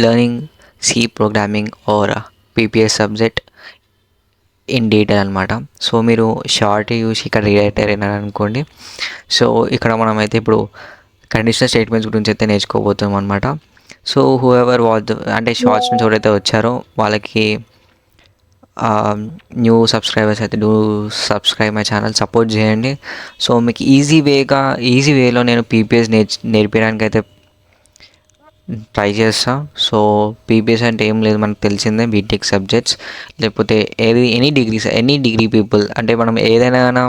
Learning C programming or PPS subject in detail అనమాట. So మీరు short చూసి ఇక్కడ రీడైట్ అయినారు అనుకోండి. సో ఇక్కడ మనమైతే ఇప్పుడు కండిషనల్ స్టేట్మెంట్స్ గురించి అయితే నేర్చుకోబోతున్నాం అనమాట. సో హూఎవర్ వాచ్ అంటే షార్ట్స్ నుంచి ఎవరైతే వచ్చారో వాళ్ళకి న్యూ సబ్స్క్రైబర్స్ అయితే do subscribe my channel, support చేయండి. సో మీకు ఈజీ వేలో నేను పీపీఎస్ నేర్పించడానికి అయితే ట్రై చేస్తా. సో పీపీఎస్ అంటే ఏం లేదు, మనకు తెలిసిందే బీటెక్ సబ్జెక్ట్స్, లేకపోతే ఎనీ డిగ్రీ పీపుల్ అంటే మనం ఏదైనా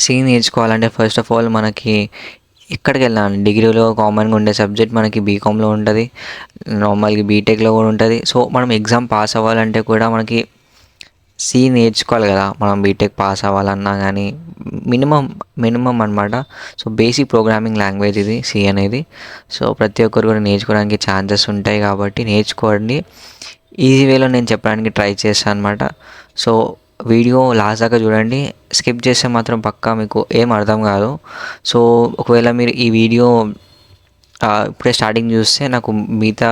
సి నేర్చుకోవాలంటే ఫస్ట్ ఆఫ్ ఆల్ మనకి ఎక్కడికి వెళ్ళాలి, డిగ్రీలో కామన్గా ఉండే సబ్జెక్ట్ మనకి బీకామ్లో ఉంటుంది, నార్మల్గా బీటెక్లో కూడా ఉంటుంది. సో మనం ఎగ్జామ్ పాస్ అవ్వాలంటే కూడా మనకి సి నేర్చుకోవాలి కదా, మనం బీటెక్ పాస్ అవ్వాలన్నా కానీ మినిమం అనమాట. సో బేసిక్ ప్రోగ్రామింగ్ లాంగ్వేజ్ ఇది సి అనేది. సో ప్రతి ఒక్కరు కూడా నేర్చుకోవడానికి ఛాన్సెస్ ఉంటాయి కాబట్టి నేర్చుకోండి. ఈజీ వేలో నేను చెప్పడానికి ట్రై చేస్తాను అనమాట. సో వీడియో లాస్ట్ దాకా చూడండి, స్కిప్ చేస్తే మాత్రం పక్కా మీకు ఏం అర్థం కాదు. సో ఒకవేళ మీరు ఈ వీడియో ఇప్పుడే స్టార్టింగ్ చూస్తే నాకు మిగతా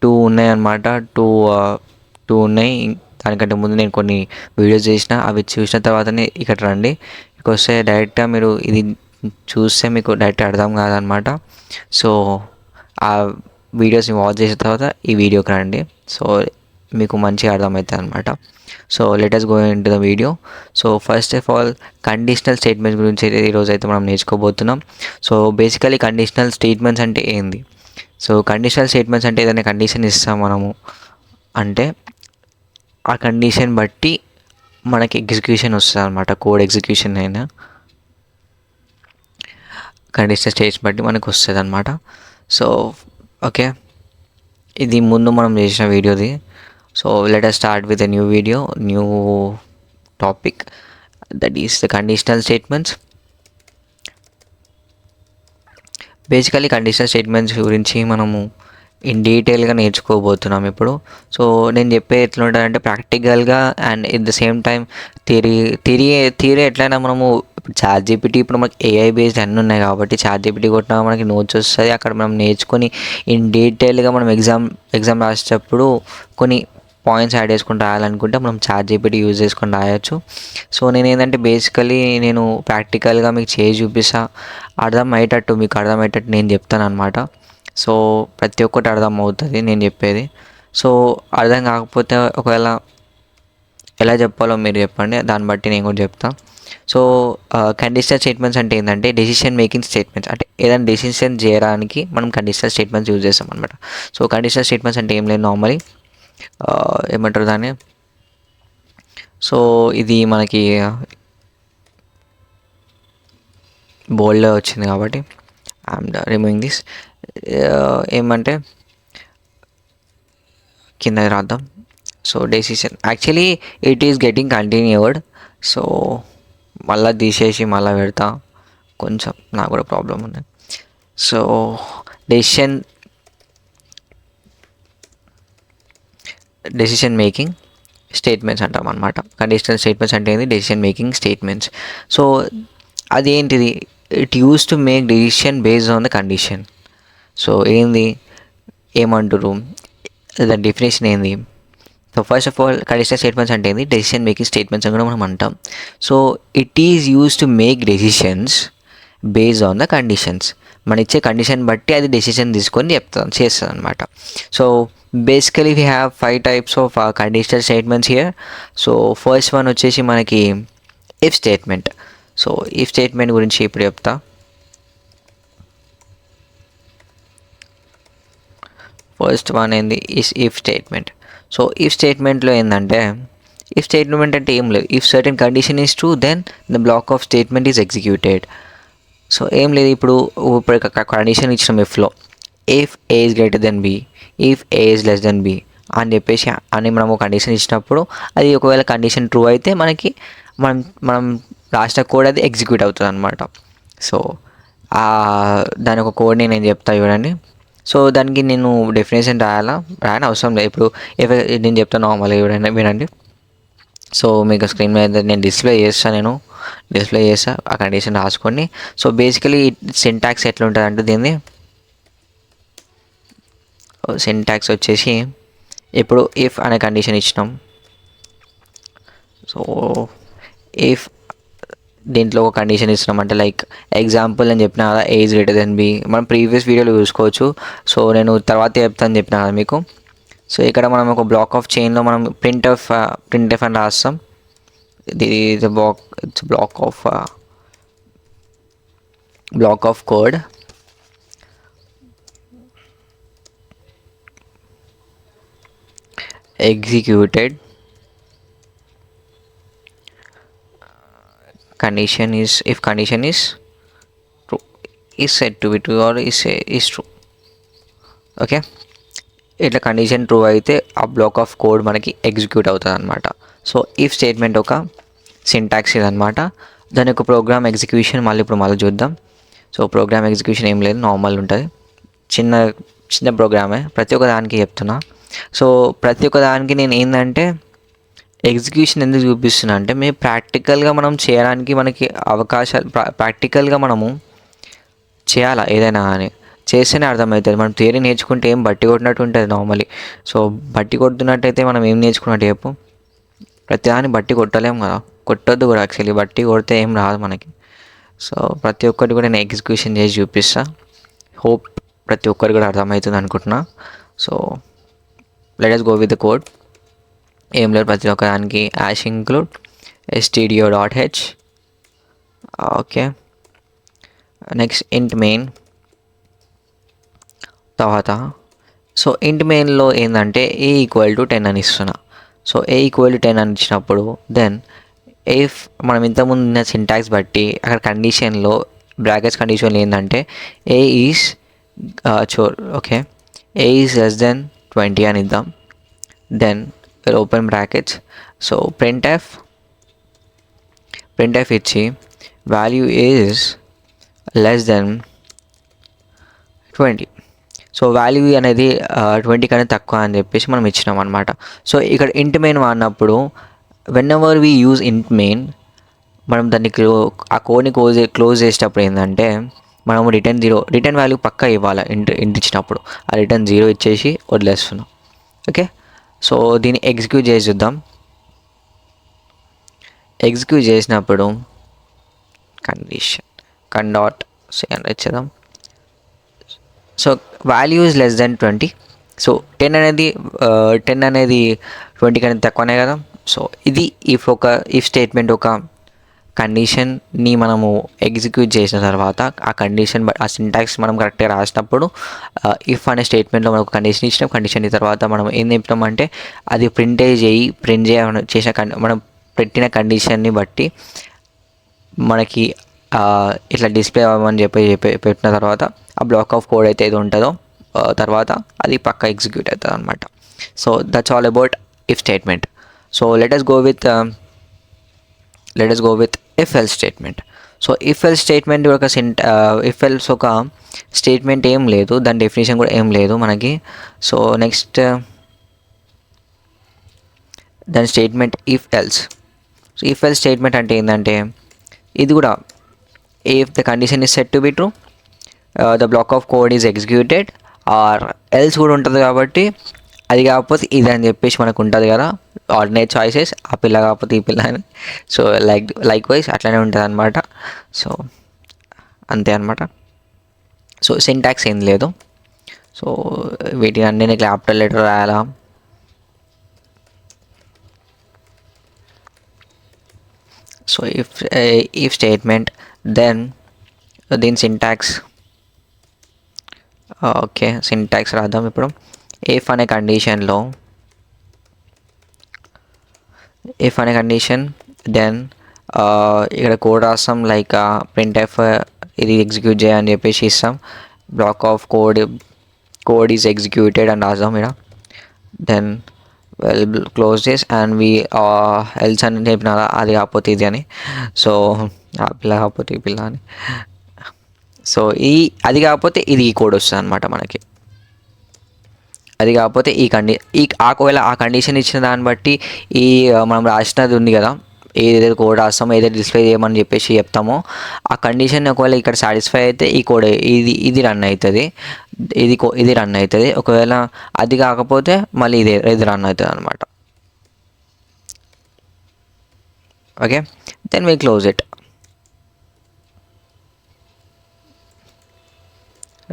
2 ఉన్నాయన్నమాట. 2 ఉన్నాయి. దానికంటే ముందు నేను కొన్ని వీడియోస్ చేసిన, అవి చూసిన తర్వాతనే ఇక్కడ రండి. ఇక్కడ వస్తే డైరెక్ట్గా మీరు ఇది చూస్తే మీకు డైరెక్ట్ అర్థం కాదనమాట. సో ఆ వీడియోస్ని వాచ్ చేసిన తర్వాత ఈ వీడియోకి రండి. సో మీకు మంచిగా అర్థమవుతుంది అనమాట. So let us go into the video. So first of all conditional statements గురించి ఈరోజు అయితే మనం నేర్చుకోబోతున్నాం. సో బేసికలీ కండిషనల్ స్టేట్మెంట్స్ అంటే ఏంది? సో కండిషనల్ స్టేట్మెంట్స్ అంటే ఏదైనా కండిషన్ ఇస్తాం మనము అంటే ఆ కండిషన్ బట్టి మనకి ఎగ్జిక్యూషన్ వస్తుంది అనమాట. కోడ్ ఎగ్జిక్యూషన్ అయినా కండిషనల్ స్టేట్స్ బట్టి మనకు వస్తుంది అనమాట. సో ఓకే, ఇది ముందు మనం చేసిన వీడియోది. So let us start with a new topic, that is the conditional statements. Basically conditional statements గురించి మనము ఇన్ డీటెయిల్గా నేర్చుకోబోతున్నాం ఇప్పుడు. సో నేను చెప్పే ఎట్లా ఉంటుందంటే ప్రాక్టికల్గా and at the same time theory ఎట్లయినా మనము చాట్ జీపీటీ ఇప్పుడు మనకి ఏఐ బేస్డ్ అన్నీ ఉన్నాయి కాబట్టి చాట్ జీపీటీ కొట్టినా మనకి నోట్స్ వస్తుంది. అక్కడ మనం నేర్చుకొని ఇన్ డీటెయిల్గా మనం ఎగ్జామ్ రాసేటప్పుడు కొన్ని పాయింట్స్ యాడ్ చేసుకుని రాయాలనుకుంటే మనం చాట్ జీపీటీ యూజ్ చేసుకొని రాయొచ్చు. సో నేను ఏంటంటే బేసికలీ నేను ప్రాక్టికల్గా మీకు చేసి చూపిస్తా, మీకు అర్థమయ్యేటట్టు నేను చెప్తాను అనమాట. సో ప్రతి ఒక్కటి అర్థం అవుతుంది నేను చెప్పేది. సో అర్థం కాకపోతే ఒకవేళ ఎలా చెప్పాలో మీరు చెప్పండి, దాన్ని బట్టి నేను కూడా చెప్తాను. సో కండిషనల్ స్టేట్మెంట్స్ అంటే ఏంటంటే డెసిషన్ మేకింగ్ స్టేట్మెంట్స్, అంటే ఏదైనా డెసిషన్ చేయడానికి మనం కండిషనల్ స్టేట్మెంట్స్ యూజ్ చేస్తాం అనమాట. సో కండిషనల్ స్టేట్మెంట్స్ అంటే ఏం లేదు, నార్మలీ ఏమంటారు దాన్ని. సో ఇది మనకి బోల్డ్లో వచ్చింది కాబట్టి ఐఎమ్ రిమూవింగ్ దిస్. ఏమంటే కింద రాద్దాం. So decision actually it is getting continued. So మళ్ళీ తీసేసి మళ్ళీ పెడతా, కొంచెం నాకు కూడా ప్రాబ్లం ఉంది. సో డెసిషన్ మేకింగ్ స్టేట్మెంట్స్ అంటాం అనమాట. కండిషనల్ స్టేట్మెంట్స్ అంటే ఏంది, డెసిషన్ మేకింగ్ స్టేట్మెంట్స్. సో అదేంటిది, it use to make decision based on the condition. So ఏమంటారు దాని డెఫినేషన్ ఏంది? So first of all conditional statements అంటే ఏంది, డెసిషన్ మేకింగ్ స్టేట్మెంట్స్ అని కూడా మనం అంటాం. So it is use to make decisions based on the conditions. మన ఇచ్చే కండిషన్ బట్టి అది డెసిషన్ తీసుకొని చేస్తుంది అనమాట. So basically we have 5 types of conditional statements here. So first one వచ్చేసి మనకి if statement. So if statement గురించి ఇప్పుడు చెప్తా. ఫస్ట్ వన్ ఏంది, ఇఫ్ స్టేట్మెంట్. సో ఇఫ్ స్టేట్మెంట్లో ఏంటంటే, ఇఫ్ స్టేట్మెంట్ అంటే ఏం లేదు, if certain condition is true then the block of statement is executed. So ఏం లేదు, ఇప్పుడు కండిషన్ ఇచ్చిన ఇఫ్లో if A is greater than B, if A is less than B అని చెప్పేసి మనము కండిషన్ ఇచ్చినప్పుడు అది ఒకవేళ కండిషన్ ట్రూ అయితే మనం రాసిన కోడ్ అది ఎగ్జిక్యూట్ అవుతుంది అనమాట. సో దాని ఒక కోడ్ని నేను చెప్తా చూడండి. సో దానికి నేను డెఫినేషన్ రాయని అవసరం లేదు. ఇప్పుడు నేను చెప్తాను నార్మల్గా వినండి. సో మీకు స్క్రీన్ మీద నేను డిస్ప్లే చేస్తా ఆ కండిషన్ రాసుకోండి. సో బేసికలీ సింటాక్స్ ఎట్లా ఉంటుంది అంటే దీన్ని సింటాక్స్ వచ్చేసి ఇప్పుడు ఇఫ్ అనే కండిషన్ ఇచ్చినాం. సో ఇఫ్ దీంట్లో ఒక కండిషన్ ఇస్తున్నాం అంటే లైక్ ఎగ్జాంపుల్ అని చెప్పిన కదా, ఏజ్ గ్రేటర్ దెన్ బి, మనం ప్రీవియస్ వీడియోలో చూసుకోవచ్చు. సో నేను తర్వాత చెప్తాను చెప్పిన కదా మీకు. సో ఇక్కడ మనం ఒక బ్లాక్ ఆఫ్ చైన్లో మనం ప్రింట్ ఎఫ్ అని రాస్తాం. ఇది black of code. Executed condition is, if condition is true, is said to be true or is true. Okay, ఇట్లా కండిషన్ ట్రూ అయితే ఆ బ్లాక్ ఆఫ్ కోడ్ మనకి ఎగ్జిక్యూట్ అవుతుంది అనమాట. సో ఇఫ్ స్టేట్మెంట్ ఒక సింటాక్స్ ఇదనమాట. దాని యొక్క ప్రోగ్రామ్ ఎగ్జిక్యూషన్ మళ్ళీ చూద్దాం. సో ప్రోగ్రామ్ ఎగ్జిక్యూషన్ ఏం లేదు, నార్మల్ ఉంటుంది, చిన్న ప్రోగ్రామే. ప్రతి ఒక్క దానికి చెప్తున్నా. సో ప్రతి ఒక్క దానికి నేను ఏంటంటే ఎగ్జిక్యూషన్ ఎందుకు చూపిస్తున్నా అంటే మేము ప్రాక్టికల్గా మనం చేయడానికి మనకి అవకాశాలు, ప్రాక్టికల్గా మనము చేయాలా ఏదైనా అని చేస్తేనే అర్థమవుతుంది. మనం థియరీ నేర్చుకుంటే ఏం బట్టి కొట్టినట్టు ఉంటుంది నార్మలీ. సో బట్టి కొడుతున్నట్టయితే మనం ఏం నేర్చుకున్నట్టు చెప్పు, ప్రతిదాన్ని బట్టి కొట్టలేము కదా, కొట్టొద్దు కూడా యాక్చువల్లీ. బట్టి కొడితే ఏం రాదు మనకి. సో ప్రతి ఒక్కటి కూడా నేను ఎగ్జిక్యూషన్ చేసి చూపిస్తా. హోప్ ప్రతి ఒక్కరికి కూడా అర్థమవుతుంది అనుకుంటున్నా. So let us go with the code. ఏం లేదు, ప్రతి ఒక్క దానికి ash include stdio.h. Okay, next ఇంట్ మెయిన్. తర్వాత సో ఇంట్ మెయిన్లో ఏంటంటే a = 10 అని ఇస్తున్నా. సో a = 10 అని ఇచ్చినప్పుడు దెన్ ఇఫ్ మనం ఇంతకుముందు ఉన్న సింటాక్స్ బట్టి అక్కడ కండిషన్లో బ్రాకెట్స్ కండిషన్లో ఏంటంటే a is okay, a is less than 20 అని ఇద్దాం. Then open brackets. So printf ఇచ్చి value is less than 20. So value అనేది 20 కన్నా తక్కువ అని చెప్పేసి మనం ఇచ్చినాం అనమాట. సో ఇక్కడ ఇంట్ మెయిన్ వాడినప్పుడు వెన్ ఎవర్ వీ యూజ్ ఇంట్ మెయిన్, మనం దాన్ని ఆ కోడ్ని క్లోజ్ చేసేటప్పుడు ఏంటంటే మనము రిటర్న్ వాల్యూ పక్కా ఇవ్వాలి. ఇంట్ ఇచ్చినప్పుడు ఆ రిటర్న్ 0 ఇచ్చేసి వదిలేస్తున్నాం. ఓకే, సో దీన్ని ఎగ్జిక్యూట్ చేసి చూద్దాం. ఎగ్జిక్యూట్ చేసినప్పుడు కండిషన్ con.say అని ఇచ్చేద్దాం. So value is less than 20. So 10 అనేది 20 కన్నా తక్కువనే కదా. సో ఇది ఇఫ్ స్టేట్మెంట్ ఒక కండిషన్ని మనము ఎగ్జిక్యూట్ చేసిన తర్వాత ఆ కండిషన్ ఆ సింటాక్స్ మనం కరెక్ట్గా రాసినప్పుడు ఇఫ్ అనే స్టేట్మెంట్లో మనకు కండిషన్ ఇచ్చిన కండిషన్ తర్వాత మనం ఏం చెప్తామంటే అది ప్రింట్ చేసిన మనం పెట్టిన కండిషన్ని బట్టి మనకి ఇట్లా డిస్ప్లే అవ్వమని చెప్పి పెట్టిన తర్వాత ఆ బ్లాక్ ఆఫ్ కోడ్ అయితే ఏది ఉంటుందో తర్వాత అది పక్కా ఎగ్జిక్యూట్ అవుతుంది అనమాట. So that's all about if statement. So let us go with if else statement. So if else statement ఒక if else ఒక స్టేట్మెంట్ ఏం లేదు, దాని డెఫినేషన్ కూడా ఏం లేదు మనకి. సో నెక్స్ట్ దాని statement if else. So if else statement అంటే ఏంటంటే ఇది కూడా if the condition is set to be true, the block of code is executed, or else కూడా ఉంటుంది. కాబట్టి అది కాకపోతే ఇది అని చెప్పేసి మనకు ఉంటుంది కదా, ఆల్టర్నేట్ చాయిసెస్, ఆ పిల్ల కాకపోతే ఈ పిల్ల అని. సో లైక్ వైజ్ అట్లనే ఉంటుంది అనమాట. సో అంతే అనమాట. సో సింటాక్స్ ఏం లేదు. సో వీటిని అన్నీ క్యాపిటల్ లెటర్ రాయాలా. సో ఇఫ్ స్టేట్మెంట్ దెన్ దీని సింటాక్స్. ఓకే, సింటాక్స్ రాద్దాం ఇప్పుడు. ఇఫ్ అనే కండిషన్ దెన్ ఇక్కడ కోడ్ రాస్తాం. లైక్ printf ఇది ఎగ్జిక్యూట్ చేయని చెప్పేసి ఇస్తాం. Block of code is executed అని రాద్దాం ఇక్కడ. Then close this and we else అని చెప్పిన అది కాకపోతే ఇది అని. సో ఆ పిల్ల కాకపోతే ఈ పిల్ల అని. సో అది కాకపోతే ఇది ఈ కోడ్ వస్తుంది అనమాట మనకి. అది కాకపోతే ఒకవేళ ఆ కండిషన్ ఇచ్చిన దాన్ని బట్టి మనం రాసినది ఉంది కదా, ఏదైతే కోడ్ రాస్తామో ఏదైతే డిస్ప్లే చేయమని చెప్పేసి చెప్తామో ఆ కండిషన్ ఒకవేళ ఇక్కడ సాటిస్ఫై అయితే ఈ కోడ్ ఇది రన్ అవుతుంది, ఇది రన్ అవుతుంది. ఒకవేళ అది కాకపోతే మళ్ళీ ఇది రన్ అవుతుంది అనమాట. Okay, then we close it.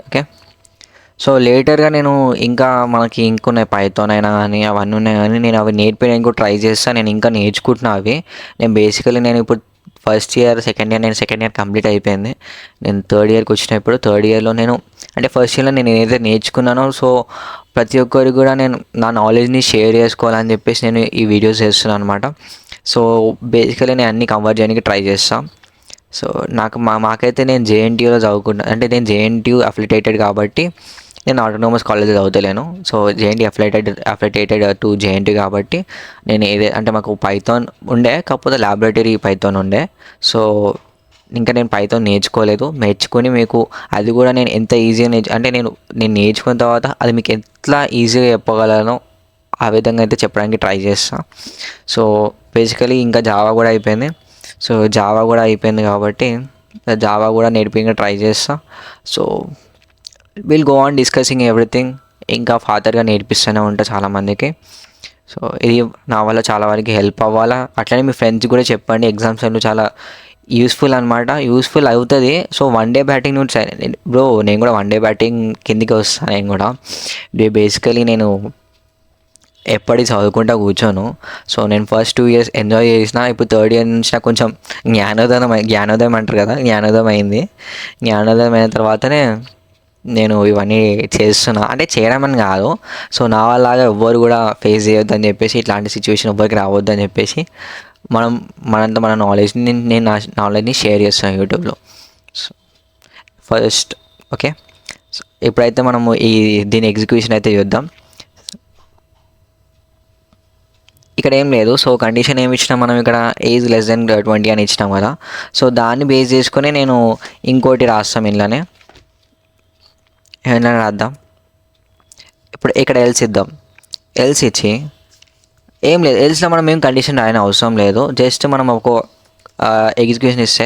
Okay, so లేటర్గా నేను ఇంకా మనకి ఇంకున్నాయి పైథాన్ అయినా కానీ అవన్నీ ఉన్నాయి కానీ నేను అవి నేర్పించడానికి కూడా ట్రై చేస్తాను. నేను ఇంకా నేర్చుకుంటున్నా అవి. నేను ఇప్పుడు first year second year complete అయిపోయింది. నేను థర్డ్ ఇయర్కి వచ్చినప్పుడు థర్డ్ ఇయర్లో అంటే ఫస్ట్ ఇయర్లో నేను ఏదైతే నేర్చుకున్నానో సో ప్రతి ఒక్కరికి కూడా నేను నా నాలెడ్జ్ని షేర్ చేసుకోవాలని చెప్పేసి నేను ఈ వీడియోస్ చేస్తున్నాను అనమాట. సో బేసికలీ నేను అన్నీ కవర్ చేయడానికి ట్రై చేస్తాను. సో మాకైతే నేను జేఎన్టీయూలో చదువుకున్నాను, అంటే నేను జేఎన్టీయూ అఫిలియేటెడ్ కాబట్టి నేను ఆటోనమస్ కాలేజ్ చదువుతలేను. So JNT affiliated to JNT కాబట్టి నేను అంటే మాకు పైథాన్ ఉండే, కాకపోతే ల్యాబొరేటరీ పైథాన్ ఉండే. సో ఇంకా నేను పైథాన్ నేర్చుకుని మీకు అది కూడా నేను ఎంత ఈజీగా అంటే నేను నేర్చుకున్న తర్వాత అది మీకు ఎట్లా ఈజీగా చెప్పగలను ఆ విధంగా అయితే చెప్పడానికి ట్రై చేస్తాను. సో బేసికలీ ఇంకా జావా కూడా అయిపోయింది. సో జావా కూడా అయిపోయింది కాబట్టి జావా కూడా నేర్పించడానికి ట్రై చేస్తాను. So will go on discussing everything. ఇంకా ఫాదర్గా నేర్పిస్తూనే ఉంటా చాలామందికి. సో ఇది నా వల్ల చాలా వరకు హెల్ప్ అవ్వాలా. అట్లనే మీ ఫ్రెండ్స్ కూడా చెప్పండి. ఎగ్జామ్స్ అన్నీ చాలా యూస్ఫుల్ అనమాట, యూస్ఫుల్ అవుతుంది. So one day batting bro నేను కూడా వన్ డే బ్యాటింగ్ కిందికి వస్తాను. నేను కూడా బేసికలీ నేను ఎప్పటికీ చదువుకుంటా కూర్చోను. సో నేను ఫస్ట్ 2 years ఎంజాయ్ చేసిన. ఇప్పుడు థర్డ్ ఇయర్ నుంచి నాకు కొంచెం జ్ఞానోదయం అంటారు కదా, జ్ఞానోదయం అయింది. జ్ఞానోదయం అయిన తర్వాతనే నేను ఇవన్నీ చేస్తున్నా. అంటే చేయడం అని కాదు, సో నా వాళ్ళలాగా ఎవ్వరు కూడా ఫేస్ చేయొద్దని చెప్పేసి, ఇట్లాంటి సిచ్యువేషన్ ఎవ్వరికి రావద్దని చెప్పేసి మన నాలెడ్జ్ని నేను నా నాలెడ్జ్ని షేర్ చేస్తాను యూట్యూబ్లో. సో ఫస్ట్ ఓకే, సో ఇప్పుడైతే మనము దీని ఎగ్జిక్యూషన్ అయితే చూద్దాం. ఇక్కడ ఏం లేదు. సో కండిషన్ ఏమి ఇచ్చినాం మనం, ఇక్కడ ఏజ్ లెస్ దెన్ 20 అని ఇచ్చినాం కదా. సో దాన్ని బేస్ చేసుకొని నేను ఇంకోటి రాస్తాం, ఇంట్లోనే ఏమైనా రాద్దాం. ఇప్పుడు ఇక్కడ ఎల్స్ ఇద్దాం. ఎల్స్ ఇచ్చి ఏం లేదు, ఎల్స్లో మనం ఏం కండిషన్ రాయని అవసరం లేదు. జస్ట్ మనం ఒక ఎగ్జిక్యూషన్ ఇస్తే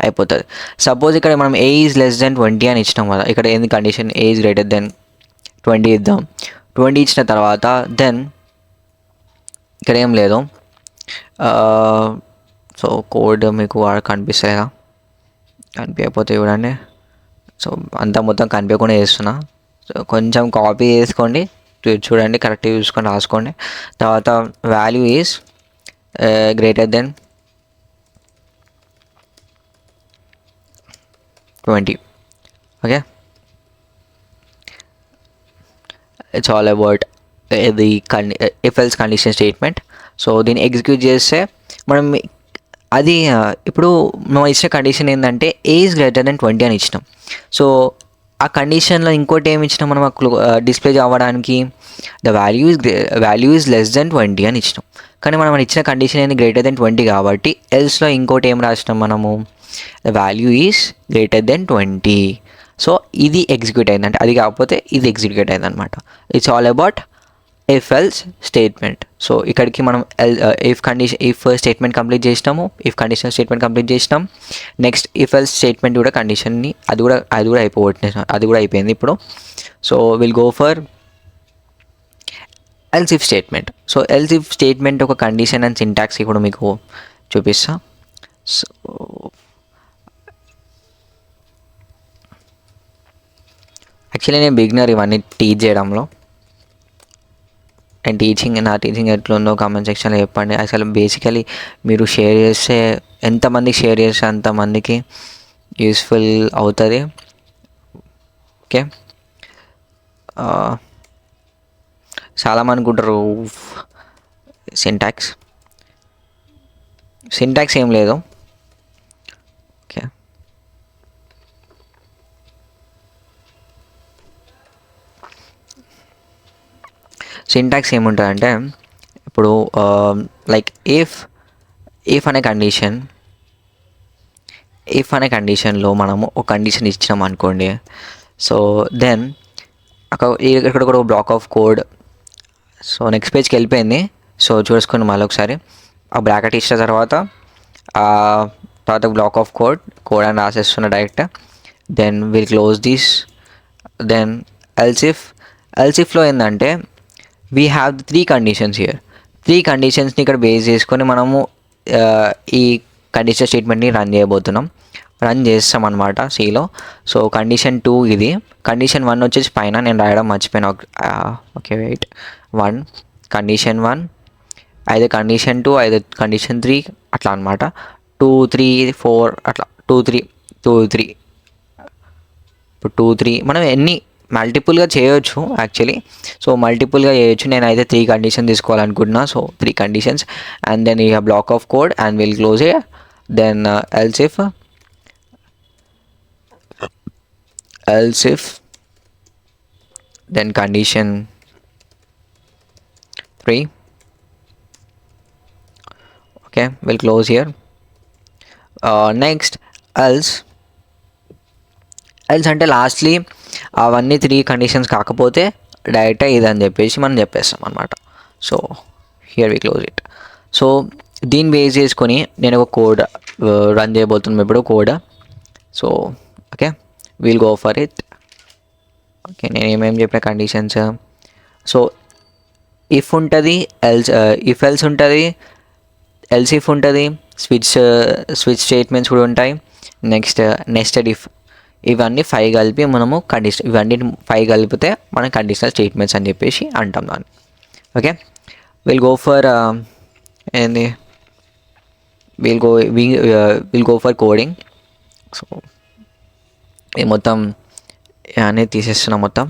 అయిపోతుంది. సపోజ్ ఇక్కడ మనం ఏజ్ లెస్ దెన్ 20 అని ఇచ్చినాం కదా. ఇక్కడ ఏంది కండిషన్, ఏజ్ గ్రేటర్ దెన్ 20 ఇద్దాం. 20 ఇచ్చిన తర్వాత దెన్ ఇక్కడ ఏం లేదు. సో కోడ్ మీకు కనిపిస్తాయిగా, కనిపించకపోతే చూడండి. సో అంతా మొత్తం కనిపించకుండా చేస్తున్నా. సో కొంచెం కాపీ చేసుకోండి, చూడండి, కరెక్ట్గా చూసుకొని రాసుకోండి. తర్వాత value is greater then 20. Okay, it's all about the if else condition statement. So దీన్ని ఎగ్జిక్యూట్ చేస్తే మనం అది ఇప్పుడు మనం ఇచ్చిన కండిషన్ ఏంటంటే ఏజ్ గ్రేటర్ దెన్ 20 అని ఇచ్చినాం. సో ఆ కండిషన్లో ఇంకోటి ఏమి ఇచ్చినాం మనం డిస్ప్లే అవ్వడానికి, the value is less than 20 అని ఇచ్చినాం. కానీ మనం ఇచ్చిన కండిషన్ ఏంది, గ్రేటర్ దెన్ 20 కాబట్టి ఎల్స్లో ఇంకోటి ఏం రాసినాం మనము, the value is greater then 20. So ఇది ఎగ్జిక్యూట్ అయింది, అంటే అది కాకపోతే ఇది ఎగ్జిక్యూట్ అయింది అనమాట. It's all about if else statement. So ఇక్కడికి మనం ఇఫ్ స్టేట్మెంట్ కంప్లీట్ చేసినాము, ఇఫ్ కండిషన్ స్టేట్మెంట్ కంప్లీట్ చేసినాం. నెక్స్ట్ ఇఫ్ ఎల్స్ స్టేట్మెంట్ కూడా కండిషన్ని అది కూడా అయిపోయింది ఇప్పుడు. So will go for else if statement. So else if statement ఒక కండిషన్ అండ్ సింటాక్స్ ఇప్పుడు మీకు చూపిస్తా. సో యాక్చువల్లీ నేను బిగినర్ ఇవన్నీ టీచ్ చేయడంలో. అండ్ నా టీచింగ్ ఎట్లుందో కామెంట్ సెక్షన్లో చెప్పండి. అసలు బేసికలీ మీరు షేర్ చేస్తే, ఎంతమందికి షేర్ చేస్తే అంతమందికి యూస్ఫుల్ అవుతుంది. ఓకే, చాలామంది అనుకుంటారు సింటాక్స్ ఏం లేదు. ఓకే, సింటాక్స్ ఏముంటుందంటే ఇప్పుడు లైక్ ఇఫ్ అనే కండిషన్లో మనము ఒక కండిషన్ ఇచ్చినాం అనుకోండి. సో దెన్ ఇక్కడ కూడా block of code. So next పేజ్కి వెళ్ళిపోయింది. సో చూసుకొని మళ్ళీ ఒకసారి ఆ బ్రాకెట్ ఇచ్చిన తర్వాత తర్వాత బ్లాక్ ఆఫ్ కోడ్ అని రాసేస్తున్నా direct. Then will close this. Then ఎల్సిఫ్లో ఏంటంటే వీ హ్యావ్ 3 కండిషన్స్ హియర్. 3 కండిషన్స్ని ఇక్కడ బేస్ చేసుకొని మనము ఈ కండిషన్ స్టేట్మెంట్ని రన్ చేస్తాం అనమాట సిలో. సో కండిషన్ 2 ఇది. కండిషన్ 1 వచ్చేసి పైన నేను రాయడం మర్చిపోయినా. ఓకే వెయిట్, 1 కండిషన్ 1, అయితే కండిషన్ 2, అయితే కండిషన్ 3 అట్లా అనమాట. 2 3 4 అట్లా 2 3 2 3 ఇప్పుడు 2 3 మనం ఎన్ని మల్టిపుల్గా చేయొచ్చు యాక్చువల్లీ. సో మల్టిపుల్గా చేయొచ్చు. నేనైతే 3 కండిషన్ తీసుకోవాలనుకుంటున్నా. సో 3 కండిషన్స్ అండ్ దెన్ ఈ block of code and will close it. Then else if then condition 3. Okay, we'll close here. Next else అంటే లాస్ట్లీ అవన్నీ 3 కండిషన్స్ కాకపోతే డైరెక్ట్గా ఇదని చెప్పేసి మనం చెప్పేస్తాం అనమాట. So here we close it. So దీన్ని బేస్ చేసుకొని నేను ఒక కోడ్ రన్ చేయబోతున్నాం ఇప్పుడు code. So okay, will go for it. Okay, నేను ఏమేమి చెప్పిన కండిషన్స్. సో ఇఫ్ ఉంటుంది, ఎల్స్ ఉంటుంది, ఎల్సిఫ్ ఉంటుంది, స్విచ్ స్టేట్మెంట్స్ కూడా ఉంటాయి. Next nested if. ఇవన్నీ 5 కలిపి మనము ఇవన్నీ 5 కలిపితే మనం కండిషనల్ స్టేట్మెంట్స్ అని చెప్పేసి అంటాం దాన్ని. ఓకే, విల్ గో ఫర్ ఏంది will go for coding. So ఈ మొత్తం అనేది తీసేస్తున్నాం, మొత్తం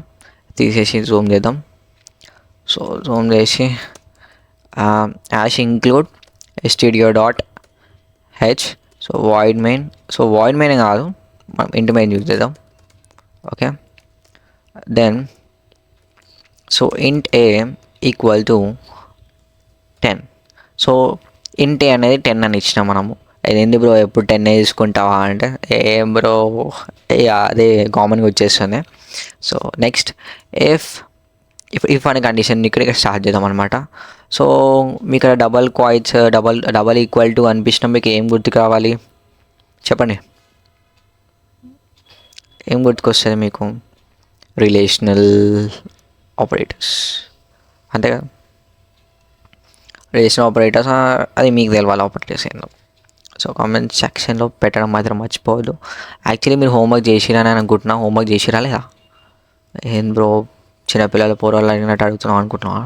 తీసేసి జూమ్ చేద్దాం. సో జూమ్ చేసి ash include stdio.h. So void main. So void main కాదు, మనం ఇంటి మెయిన్ యూజ్ చేద్దాం. ఓకే, దెన్ సో ఇంట్ ఏ ఈక్వల్ టు 10. సో ఇంట్ ఏ అనేది 10 అని ఇచ్చినాం మనము. ఏంది బ్రో ఎప్పుడు 10 తీసుకుంటావా అంటే ఏం బ్రో అదే కామన్గా వచ్చేస్తుంది. సో నెక్స్ట్ ఇఫ్ అనే కండిషన్ ఇక్కడ స్టార్ట్ చేద్దాం అనమాట. సో మీకు ఇక్కడ డబల్ ఈక్వల్ టు అనిపించిన మీకు ఏం గుర్తుకు రావాలి చెప్పండి, ఏం గుర్తుకొస్తుంది మీకు? రిలేషనల్ ఆపరేటర్స్ అంతే కదా. రిలేషనల్ ఆపరేటర్స్ అది మీకు తెలవాలి ఆపరేటర్స్ ఏందో. సో కామెంట్ సెక్షన్లో పెట్టడం మాత్రం మర్చిపోవద్దు. యాక్చువల్లీ మీరు హోంవర్క్ చేసిరని అనుకుంటున్నా. హోంవర్క్ చేసిరా లేదా? ఏం బ్రో చిన్నపిల్లల పోరాలు అడిగినట్టు అడుగుతున్నావు అనుకుంటున్నా?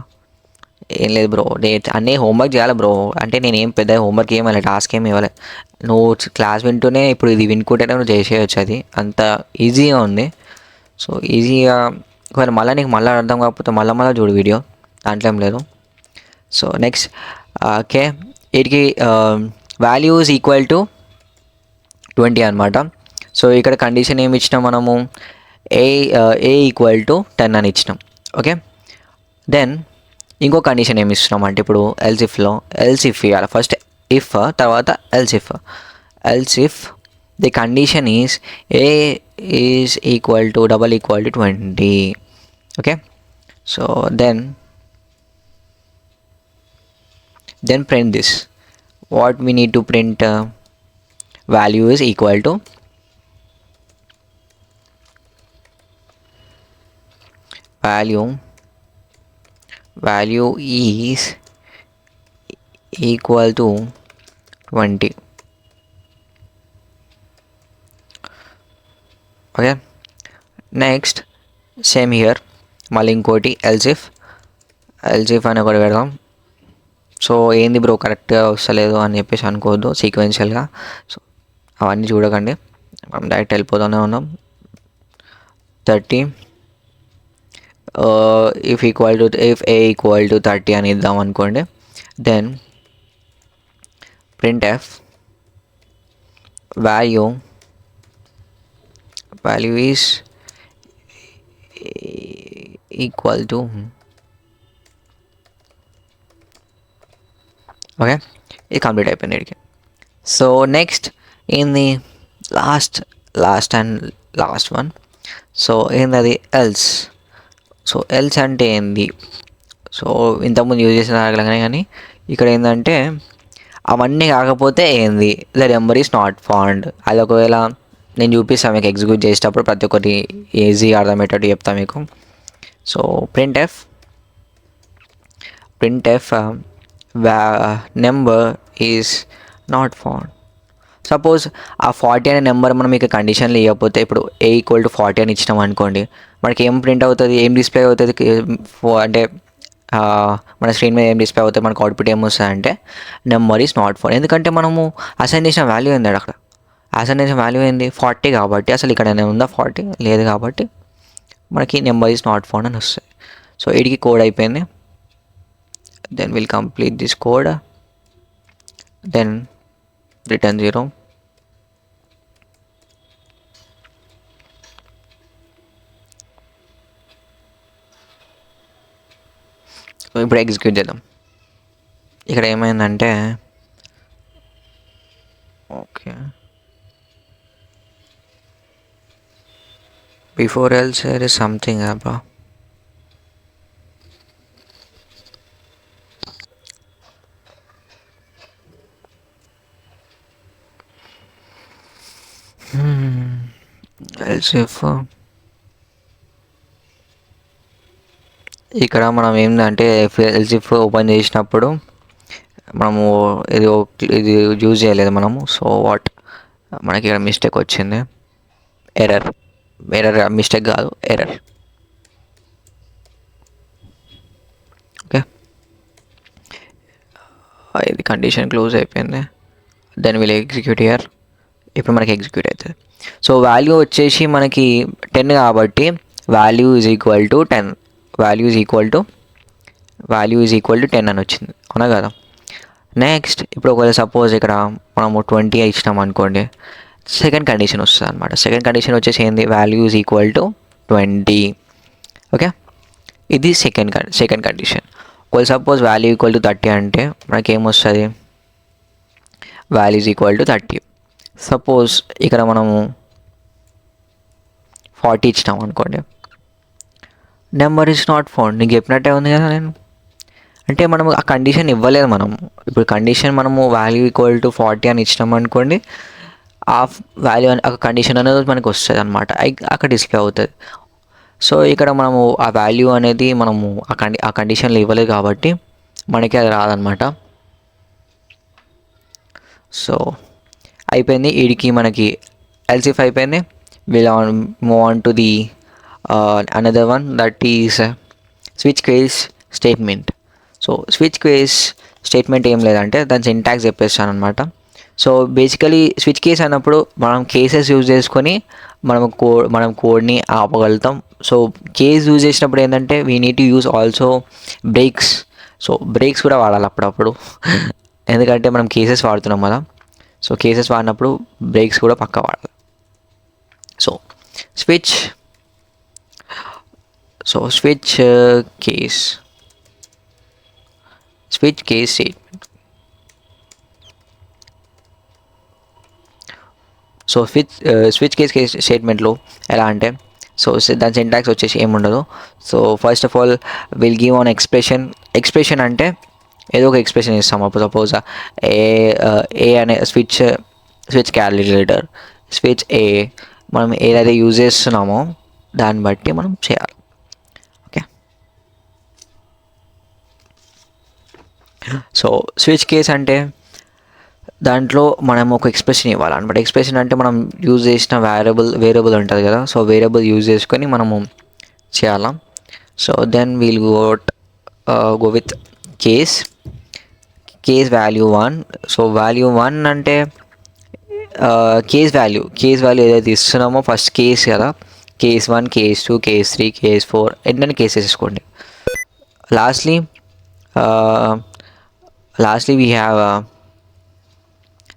ఏం లేదు బ్రో, అన్నీ హోంవర్క్ చేయాలి బ్రో. అంటే నేను ఏం పెద్ద హోంవర్క్ ఏమి ఇవ్వాలి, టాస్క్ ఏమి ఇవ్వాలి. నువ్వు క్లాస్ వింటూనే ఇప్పుడు ఇది వినుకుంటే నువ్వు చేసేయచ్చు. అది అంత ఈజీగా ఉంది. సో ఈజీగా ఒకవేళ నీకు మళ్ళీ అర్థం కాకపోతే మళ్ళీ చూడు వీడియో, దాంట్లో ఏం లేదు. సో నెక్స్ట్ ఓకే, వీటికి వాల్యూ ఈజ్ ఈక్వల్ టు 20 అనమాట. సో ఇక్కడ కండిషన్ ఏమి ఇచ్చినాం మనము? ఏ ఈక్వల్ టు 10 అని ఇచ్చినాం. ఓకే, దెన్ ఇంకో కండిషన్ ఏమి ఇస్తున్నాం అంటే ఇప్పుడు ఎల్సిఫ్ ఇవ్వాలి. ఫస్ట్ ఇఫ్, తర్వాత else if the condition is a is equal to double equal to 20. Okay, so then print this. What we need to print? Value is equal to value is equal to 20. Okay, next same here, మళ్ళీ ఇంకోటి elif అని ఒకటి పెడదాం. So ఏంది bro కరెక్ట్గా వస్తలేదు అని చెప్పేసి అనుకోవద్దు సీక్వెన్షియల్గా. సో అవన్నీ చూడకండి, మనం డైరెక్ట్ వెళ్ళిపోతూనే ఉన్నాం. 30 ఇఫ్ ఏ ఈక్వల్ టు 30 అని ఇద్దాం అనుకోండి. Then print F value is equal to okay, ఇది కంప్లీట్ అయిపోయింది ఇక్కడికి. సో నెక్స్ట్ ఏంది లాస్ట్ వన్. సో ఏంది అది? ఎల్స్. సో ఎల్స్ అంటే ఏంది? సో ఇంతకుముందు యూజ్ చేసిన అడగలగానే, కానీ ఇక్కడ ఏంటంటే అవన్నీ కాకపోతే ఏంది, the number is not found. అది ఒకవేళ నేను చూపిస్తాను మీకు ఎగ్జిక్యూట్ చేసేటప్పుడు, ప్రతి ఒక్కటి ఈజీగా అర్థమయ్యేటట్టు చెప్తాను మీకు. So printf number is not found. Suppose ఆ 40 అనే నెంబర్ మనం ఇక కండిషన్లో ఇవ్వకపోతే, ఇప్పుడు a=40 అని ఇచ్చినాం అనుకోండి, మనకి ఏం ప్రింట్ అవుతుంది, ఏం డిస్ప్లే అవుతుంది, అంటే మన స్క్రీన్ మీద ఏం డిస్ప్లే అవుతుంది, మనకు అవుట్పుట్ ఏమొస్తుంది అంటే నెంబర్ ఈజ్ నాట్ ఫౌండ్. ఎందుకంటే మనము అసైన్ చేసిన వాల్యూ ఏంది అక్కడ, అసైన్ చేసిన వాల్యూ ఏంది 40 కాబట్టి, అసలు ఇక్కడ ఉందా 40 లేదు కాబట్టి మనకి నెంబర్ ఈజ్ నాట్ ఫౌండ్ అని వస్తుంది. సో వీడికి కోడ్ అయిపోయింది. Then will complete this code, then return 0. ఇప్పుడు ఎగ్జిక్యూట్ చేద్దాం. ఇక్కడ ఏమైందంటే okay, before else there is something అబ్బా. ఎల్స్ ఇఫ్ ఇక్కడ మనం ఏంటంటే ఎల్స్ ఇఫ్ ఓపెన్ చేసినప్పుడు మనము ఇది యూజ్ చేయలేదు మనము. సో వాట్, మనకి ఇక్కడ మిస్టేక్ వచ్చింది, ఎర్రర్ మిస్టేక్ కాదు, ఎర్రర్. ఓకే, ఇది కండిషన్ క్లోజ్ అయిపోయింది. Then will execute here. ఇప్పుడు మనకి ఎగ్జిక్యూట్ అవుతుంది. సో వాల్యూ వచ్చేసి మనకి 10 కాబట్టి వాల్యూ ఈజ్ ఈక్వల్ టు 10 అని వచ్చింది, అవునా కదా. నెక్స్ట్ ఇప్పుడు ఒకవేళ సపోజ్ ఇక్కడ మనము 20 ఇచ్చినాం అనుకోండి, సెకండ్ కండిషన్ వస్తుంది అనమాట. సెకండ్ కండిషన్ వచ్చేసి ఏంది, value is equal to 20. Okay, ఇది సెకండ్ కండిషన్. ఒకవేళ సపోజ్ వాల్యూ ఈక్వల్ టు 30 అంటే మనకి ఏమొస్తుంది, value is equal to 30. Suppose ఇక్కడ మనము 40 ఇచ్చినాం అనుకోండి, నెంబర్ ఈజ్ నాట్ ఫౌండ్. నీకు చెప్పినట్టే ఉంది కదా నేను, అంటే మనము ఆ కండిషన్ ఇవ్వలేదు మనము. ఇప్పుడు కండిషన్ మనము వాల్యూ ఈక్వల్ టు 40 అని ఇచ్చినాం అనుకోండి, ఆ వాల్యూ ఆ కండిషన్ అనేది మనకు వస్తుంది అనమాట, అక్కడ డిస్ప్లే అవుతుంది. సో ఇక్కడ మనము ఆ వాల్యూ అనేది మనము ఆ కండిషన్లో ఇవ్వలేదు కాబట్టి మనకి అది రాదనమాట. సో అయిపోయింది, వీడికి మనకి ఎల్స్ ఇఫ్ అయిపోయింది. Will move on to the another one, that is switch case statement. So switch case statement ఏం లేదంటే దాని సింటాక్స్ చెప్పేస్తాను అనమాట. సో బేసికలీ స్విచ్ కేస్ అన్నప్పుడు మనం కేసెస్ యూజ్ చేసుకొని మనం కోడ్ని ఆపగలుగుతాం. సో కేస్ యూజ్ చేసినప్పుడు ఏంటంటే we need to use also breaks. So breaks కూడా వాడాలి అప్పుడప్పుడు, ఎందుకంటే మనం కేసెస్ వాడుతున్నాం కదా. సో కేసెస్ వాడినప్పుడు బ్రేక్స్ కూడా పక్కా వాడాలి. So switch case statement. So switch case స్టేట్మెంట్లో ఎలా అంటే, సో దాని సింటాక్స్ వచ్చేసి ఏముండదు. So first of all will give an expression అంటే ఏదో ఒక ఎక్స్ప్రెషన్ ఇస్తాం. అప్పుడు సపోజ్ ఏ అనే స్విచ్ క్యాలిక్యులేటర్, స్విచ్ ఏ మనం ఏదైతే యూజ్ చేస్తున్నామో దాన్ని బట్టి మనం చేయాలి. ఓకే, సో స్విచ్ కేస్ అంటే దాంట్లో మనం ఒక ఎక్స్ప్రెషన్ ఇవ్వాలన్నమాట. ఎక్స్ప్రెషన్ అంటే మనం యూజ్ చేసిన వేరియబుల్ ఉంటుంది కదా, సో వేరియబుల్ యూజ్ చేసుకొని మనము చేయాలా. So then we'll go with case value 1. So value 1 అంటే కేస్ వాల్యూ ఏదైతే ఇస్తున్నామో ఫస్ట్ కేస్ కదా, కేస్ 1, కేస్ 2, కేస్ 3, కేస్ 4 ఎన్నైనా కేసెస్ తీసుకోండి. లాస్ట్లీ వీ హ్యావ్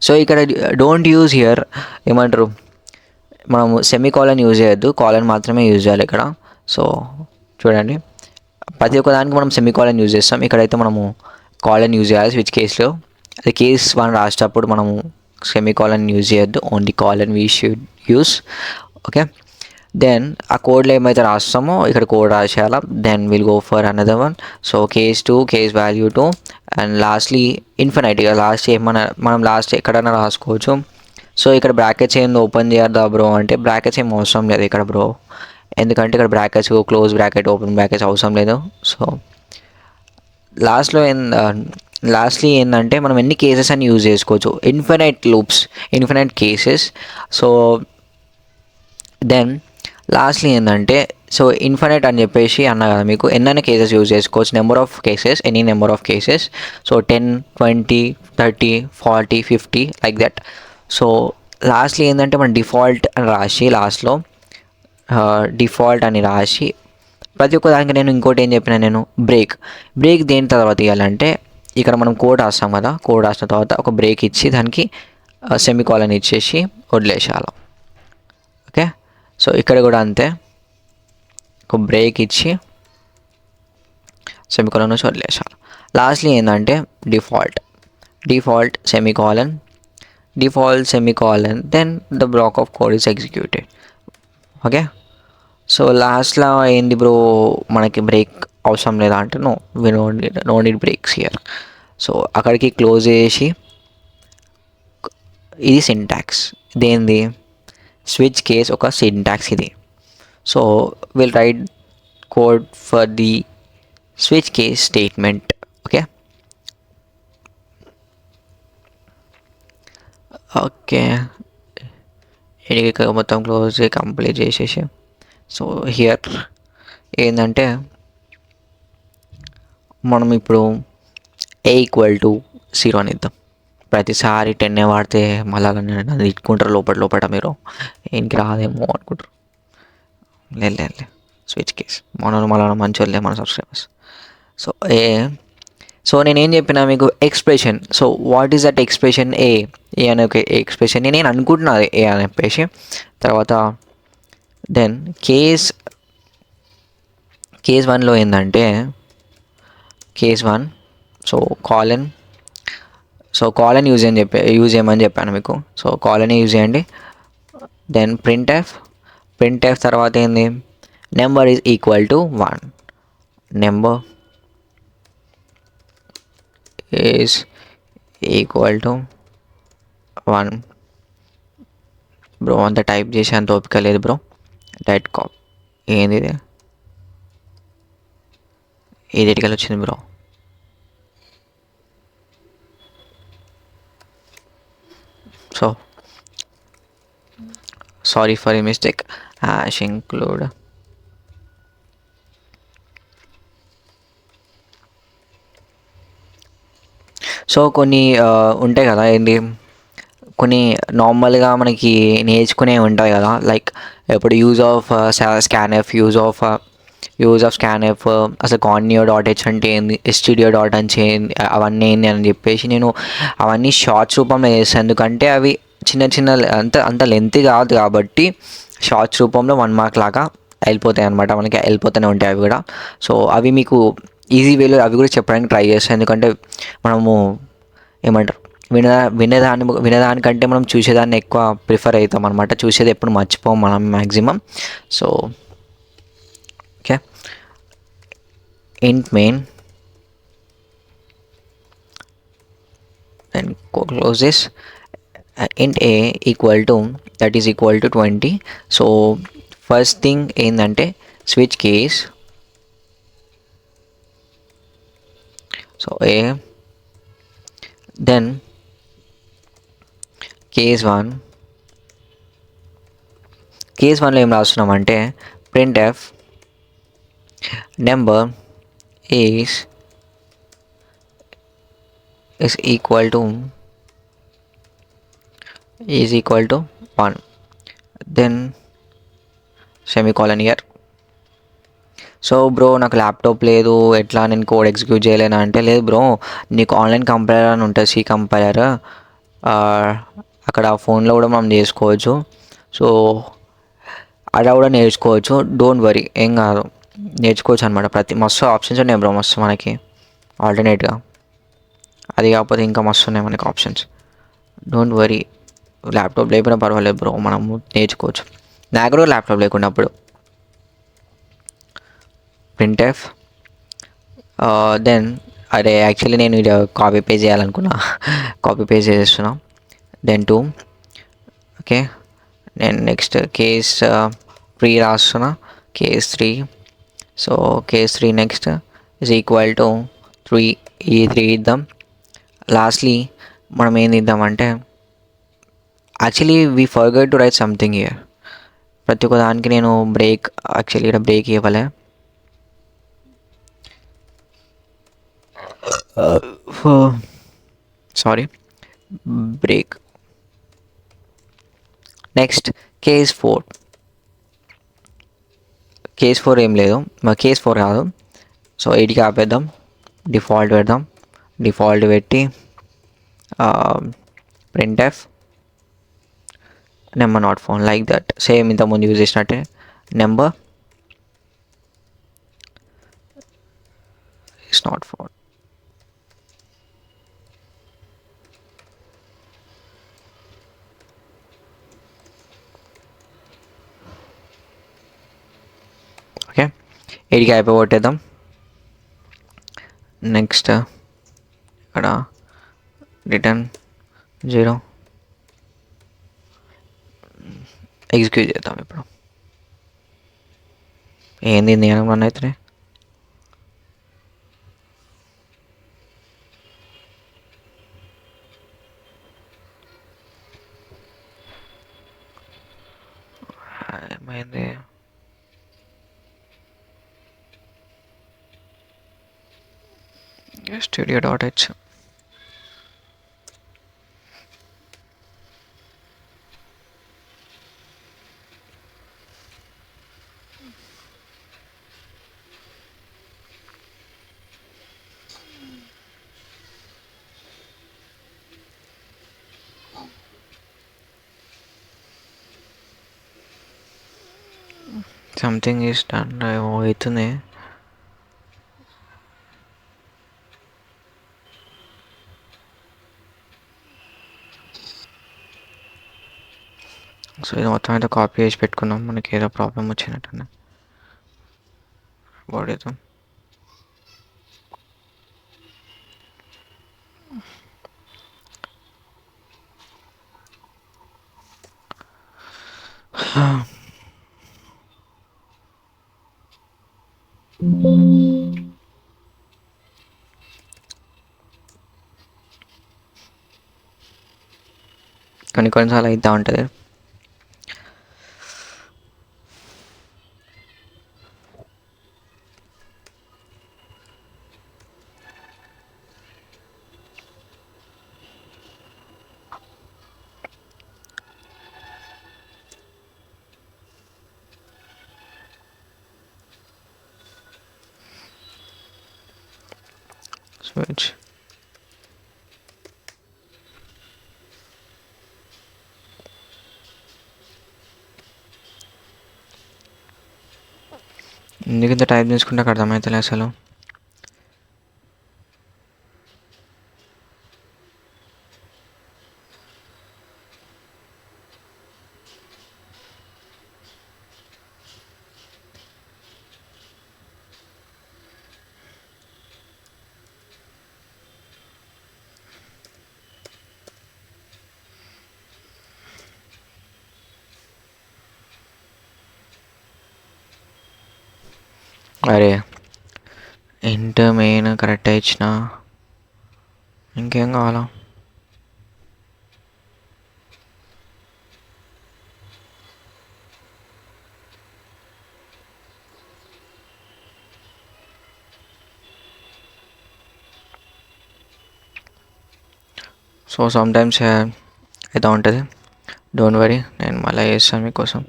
సో ఇక్కడ డోంట్ యూజ్ హియర్ ఏమంటారు, మనము సెమీకాలన్ యూజ్ చేయొద్దు, కాలన్ మాత్రమే యూజ్ చేయాలి ఇక్కడ. సో చూడండి, ప్రతి ఒక్క దానికి మనం సెమీకాలన్ యూజ్ చేస్తాం, ఇక్కడైతే మనము కాలన్ యూజ్ చేయాలి స్విచ్ కేస్లో. అది కేస్ 1 రాసేటప్పుడు మనము సెమీకాలన్ యూజ్ చేయొద్దు, only colon we should use. Okay, then ఆ కోడ్లో ఏమైతే రాస్తామో ఇక్కడ కోడ్ రాసేయాలా. Then will go for another one. So case 2 case value 2 and lastly infinite. ఇక లాస్ట్ ఏమన్నా మనం లాస్ట్ ఎక్కడైనా రాసుకోవచ్చు. సో ఇక్కడ బ్రాకెట్స్ ఏం ఓపెన్ చేయద్దా బ్రో అంటే బ్రాకెట్స్ ఏం అవసరం లేదు ఇక్కడ బ్రో, ఎందుకంటే ఇక్కడ brackets close bracket open brackets అవసరం లేదు. సో లాస్ట్లీ ఏంటంటే మనం ఎన్ని కేసెస్ అని యూజ్ చేసుకోవచ్చు, infinite loops, infinite cases. So then lastly ఏంటంటే సో ఇన్ఫినైట్ అని చెప్పేసి అన్నా కదా మీకు, ఎన్నైనా కేసెస్ యూజ్ చేసుకోవచ్చు, number of cases, any number of cases. So 10, 20, 30, 40, 50 like that. So lastly ఏంటంటే మనం డిఫాల్ట్ అని రాసి లాస్ట్లో డిఫాల్ట్ అని రాసి ప్రతి ఒక్క దానికి నేను ఇంకోటి ఏం చెప్పిన నేను బ్రేక్ దేని తర్వాత ఇవ్వాలంటే ఇక్కడ మనం కోడ్ రాస్తాం కదా, కోడ్ రాసిన తర్వాత ఒక బ్రేక్ ఇచ్చి దానికి సెమికాలన్ ఇచ్చేసి వదిలేసేయాలి. ఓకే, సో ఇక్కడ కూడా అంతే, ఒక బ్రేక్ ఇచ్చి సెమికాలన్ నుంచి వదిలేసాను. లాస్ట్లీ ఏంటంటే default semicolon then the block of code is executed. Okay, so లాస్ట్లో ఏంది బ్రో మనకి బ్రేక్ అవసరం లేదా అంటే no need breaks here. So అక్కడికి క్లోజ్ చేసి ఇది సింటాక్స్ దేనిది, స్విచ్ కేస్ ఒక సింటాక్స్ ఇది. So will write code for the switch case statement. Okay ఇది మొత్తం క్లోజ్ కంప్లీట్ చేసేసి సో హియర్ ఏంటంటే మనం ఇప్పుడు a=0 అని ఇద్దాం. ప్రతిసారి 10 వాడితే మళ్ళీ అది ఇట్టుకుంటారు లోపల మీరు, ఏంటి రాదేమో అనుకుంటారు. లేదు స్విచ్ కేస్ మళ్ళీ మంచి వాళ్ళే మన సబ్స్క్రైబర్స్. సో నేనేం చెప్పినా మీకు expression. So what is that expression, A అనే ఒక ఎక్స్ప్రెషన్ నేను అనుకుంటున్నా ఏ అని చెప్పేసి. తర్వాత దెన్ కేస్ 1లో ఏంటంటే కేస్ 1 కాలన్ యూజ్ చేయమని చెప్పాను మీకు. సో కాలన్ యూజ్ చేయండి. దెన్ ప్రింట్ ఎఫ్ తర్వాత ఏంది, number is equal to 1, number is equal to 1. Bro అంత టైప్ చేసి అంత ఓపిక లేదు బ్రో. డైట్ కాప్ ఏంది ఇది ఎటుకలు వచ్చింది bro. So sorry for a mistake. Hash include so కొన్ని ఉంటాయి కదా, ఏంటి కొన్ని నార్మల్గా మనకి నేర్చుకునే ఉంటాయి కదా, లైక్ ఇప్పుడు use of scanf, use of scanf, అసలు conio.h అంటే ఏంది, stdio.h ఏంది, అవన్నీ ఏంది అని చెప్పేసి నేను అవన్నీ షార్ట్స్ రూపంలో చేస్తాను. ఎందుకంటే అవి చిన్న అంత లెంత్ కాదు కాబట్టి షార్ట్స్ రూపంలో 1 మార్క్ లాగా వెళ్ళిపోతాయి అనమాట, మనకి వెళ్ళిపోతూనే ఉంటాయి అవి కూడా. సో అవి మీకు ఈజీ వేలో అవి కూడా చెప్పడానికి ట్రై చేస్తాను. ఎందుకంటే మనము ఏమంటారు వినేదానికంటే మనం చూసేదాన్ని ఎక్కువ ప్రిఫర్ అవుతాం అనమాట. చూసేది ఎప్పుడు మర్చిపోం మనం maximum. So okay, int main then close this, int a that is equal to 20. so first thing ఏంటంటే switch case, so a then case 1లో ఏం రాస్తున్నామంటే printf number is equal to 1 then semicolon here. So bro నాకు laptop లేదు, ఎట్లా నేను code execute చేయలేనా అంటే, లేదు bro నీకు online compiler అని ఉంటుంది, సి కంపైలర్, అక్కడ ఫోన్లో కూడా మనం చేసుకోవచ్చు. సో అలా కూడా నేర్చుకోవచ్చు, డోంట్ వరీ, ఏం కాదు, నేర్చుకోవచ్చు అనమాట. మస్తు ఆప్షన్స్ ఉన్నాయి బ్రో, మస్తు మనకి ఆల్టర్నేట్గా. అది కాకపోతే ఇంకా మస్తు ఉన్నాయి మనకి ఆప్షన్స్, డోంట్ వరీ. ల్యాప్టాప్ లేకపోయినా పర్వాలేదు బ్రో, మనము నేర్చుకోవచ్చు. నాకు కూడా ల్యాప్టాప్ లేకున్నప్పుడు ప్రింట్ఎఫ్ దెన్ అరే యాక్చువల్లీ నేను ఇది కాపీ పేస్ట్ చేయాలనుకున్నా కాపీ పేస్ట్ చేస్తున్నా దెన్ టూ ఓకే నేను నెక్స్ట్ కేస్ త్రీ రాస్తున్నా case three so case three next is equal to three ఈ త్రీ ఇద్దాం లాస్ట్లీ మనం ఏం ఇద్దామంటే actually we forgot to write something here ప్రతి ఒక్క దానికి నేను బ్రేక్ యాక్చువల్లీ ఇక్కడ బ్రేక్ ఇవ్వలే sorry break next case four case four ఏం లేదు కేస్ ఫోర్ కాదు సో ఎయిట్కి ఆపేద్దాం డిఫాల్ట్ పెడదాం డిఫాల్ట్ పెట్టి printf number not phone like that same ఇంతకుముందు యూజ్ చేసినట్టే number it's not phone okay ఎయిట్కి అయిపోగొట్టేద్దాం నెక్స్ట్ ఇక్కడ రిటర్న్ 0 ఎగ్జిక్యూట్ చేద్దాం ఇప్పుడు ఏంది నేను రన్ అవుతున్నాయి ఏమైంది studio.h something is done అవుతుంది సో ఇది మొత్తం అయితే కాపీ చేసి పెట్టుకున్నాం మనకి ఏదో ప్రాబ్లం వచ్చినట్టు బాడీతో కొన్నిసార్లు అవుతూ ఉంటుంది స్విచ్ ఎందుకు ఇంత టైప్ తీసుకుంటే నాకు అర్థమవుతలే అసలు అరే ఇంట్ మెయిన్ కరెక్ట్ ఇచ్చిన ఇంకేం కావాలా సో సమ్టైమ్స్ అయితే ఉంటుంది డోంట్ వరీ నేను మళ్ళీ చేస్తాను మీకోసం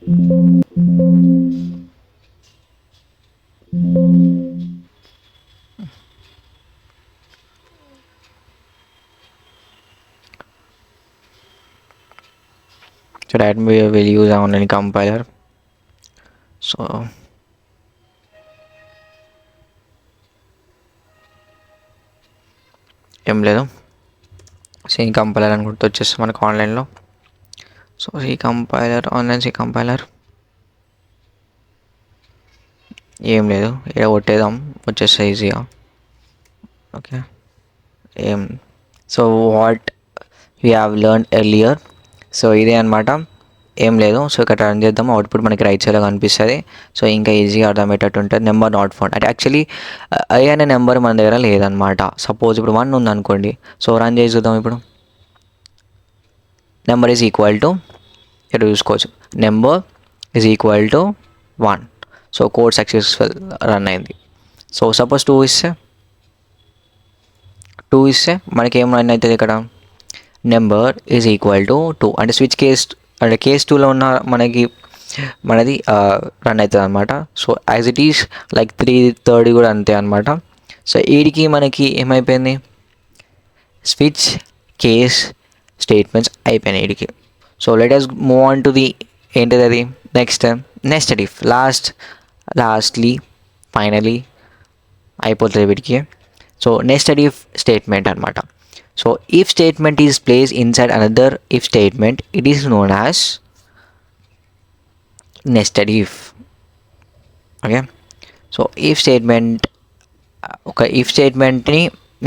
So that we will use online compiler. So ఏం లేదు సి కంపైలర్ అని గుర్తొచ్చేస్తే మనకు ఆన్లైన్లో so C compiler online C compiler ఏం లేదు, ఇక్కడ కొట్టేద్దాం, వచ్చేస్తాయి ఈజీగా. ఓకే, ఏం so what we have learn earlier. So ఇదే అనమాట, ఏం లేదు. సో ఇక్కడ రన్ చేద్దాం, అవుట్పుట్ మనకి రైట్ సైడ్లో కనిపిస్తుంది. సో ఇంకా ఈజీగా అర్థమయ్యేటట్టు ఉంటుంది. నెంబర్ నాట్ ఫౌండ్ అంటే యాక్చువల్లీ ఐ అనే నెంబర్ మన దగ్గర లేదనమాట. సపోజ్ ఇప్పుడు 1 ఉందనుకోండి. సో రన్ చేసి చూద్దాం. ఇప్పుడు నెంబర్ ఈజ్ ఈక్వల్ టు, ఇక్కడ చూసుకోవచ్చు, number is equal to 1. So code successful run అయింది. సో సపోజ్ 2 ఇస్తే మనకి ఏం రన్ అవుతుంది ఇక్కడ, నెంబర్ ఈజ్ ఈక్వల్ టు 2. అంటే స్విచ్ కేస్ అంటే కేస్ 2లో ఉన్న మనది రన్ అవుతుంది అనమాట. So as it is like 3 కూడా అంతే అనమాట. సో వీడికి మనకి ఏమైపోయింది, స్విచ్ కేస్ స్టేట్మెంట్స్ అయిపోయినాయి వీడికి. So let us move on to the ఏంటిది అది next nested if. Lastly finally అయిపోతుంది వీటికి. సో నెస్టెడ్ ఇఫ్ స్టేట్మెంట్ అనమాట. So if statement is place inside another if statement, it is known as nested if. Okay, so if statement ఒక if స్టేట్మెంట్ని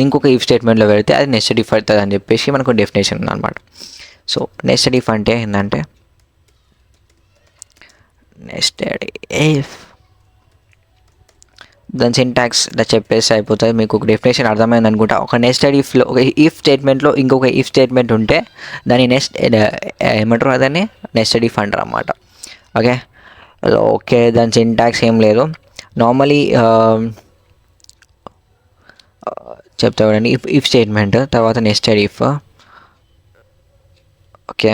ఇంకొక if స్టేట్మెంట్లో పెడితే అది nested if అవుతుంది అని చెప్పేసి మనకు డెఫినేషన్ ఉందన్నమాట. సో నెస్టెడ్ ఇఫ్ అంటే ఏంటంటే, నెస్టెడ్ ఇఫ్ దాని సింటాక్స్ ఇలా చెప్పేసి అయిపోతుంది. మీకు ఒక డెఫినేషన్ అర్థమైంది అనుకుంటా. ఒక నెస్టెడ్ ఇఫ్లో ఒక ఇఫ్ స్టేట్మెంట్లో ఇంకొక ఇఫ్ స్టేట్మెంట్ ఉంటే దాన్ని ఏమంటారు, అదని నెస్టెడ్ ఇఫ్ అంటారు అన్నమాట. ఓకే ఓకే, దాని సింటాక్స్ ఏం లేదు. నార్మలీ చెప్తా చూడండి. ఇఫ్ స్టేట్మెంట్ తర్వాత నెస్టెడ్ ఇఫ్. ఓకే,